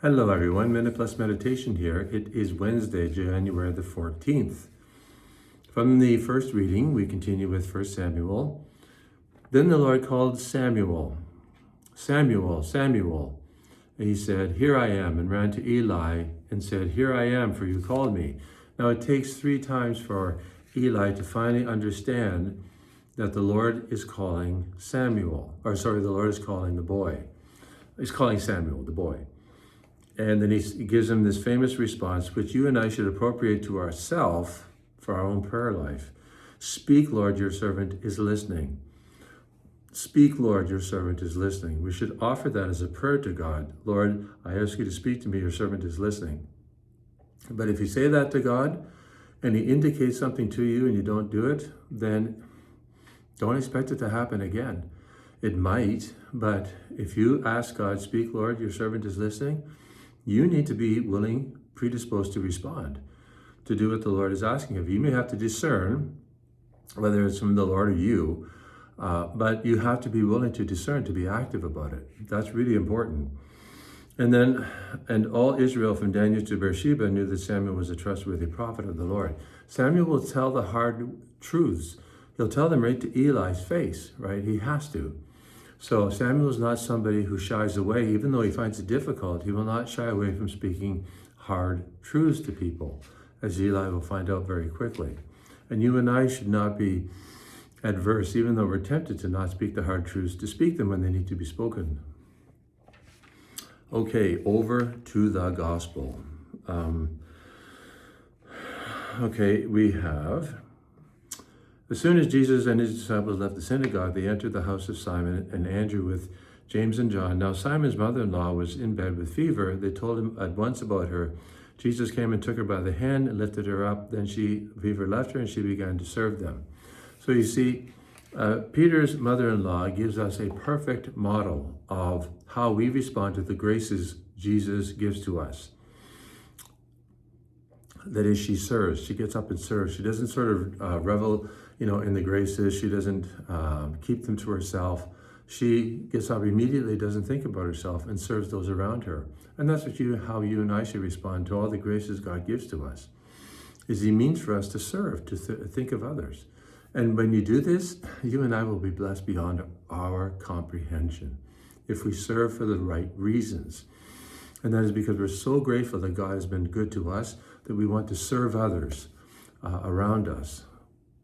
Hello everyone, Minute Plus Meditation here. It is Wednesday, January the 14th. From the first reading, we continue with 1 Samuel. Then the Lord called Samuel. Samuel, Samuel. And he said, Here I am, and ran to Eli and said, Here I am, for you called me. Now it takes 3 times for Eli to finally understand that the Lord is calling Samuel. The Lord is calling the boy. He's calling Samuel, the boy. And then he gives him this famous response, which you and I should appropriate to ourselves for our own prayer life. Speak, Lord, your servant is listening. Speak, Lord, your servant is listening. We should offer that as a prayer to God. Lord, I ask you to speak to me, your servant is listening. But if you say that to God and he indicates something to you and you don't do it, then don't expect it to happen again. It might, but if you ask God, speak, Lord, your servant is listening, you need to be willing, predisposed to respond, to do what the Lord is asking of you. You may have to discern whether it's from the Lord or you, but you have to be willing to discern, to be active about it. That's really important. And all Israel from Daniel to Beersheba knew that Samuel was a trustworthy prophet of the Lord. Samuel will tell the hard truths. He'll tell them right to Eli's face, right? He has to. So Samuel is not somebody who shies away. Even though he finds it difficult, he will not shy away from speaking hard truths to people, as Eli will find out very quickly. And you and I should not be adverse, even though we're tempted to not speak the hard truths, to speak them when they need to be spoken. Okay, over to the gospel. We have... As soon as Jesus and his disciples left the synagogue, they entered the house of Simon and Andrew with James and John. Now Simon's mother-in-law was in bed with fever. They told him at once about her. Jesus came and took her by the hand and lifted her up. Then fever left her and she began to serve them. So you see, Peter's mother-in-law gives us a perfect model of how we respond to the graces Jesus gives to us. That is, she serves. She gets up and serves. She doesn't sort of revel, in the graces. She doesn't keep them to herself. She gets up immediately, doesn't think about herself, and serves those around her. And that's how you and I should respond to all the graces God gives to us. Is He means for us to serve, to think of others. And when you do this, you and I will be blessed beyond our comprehension if we serve for the right reasons. And that is because we're so grateful that God has been good to us that we want to serve others around us.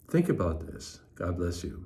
Think about this. God bless you.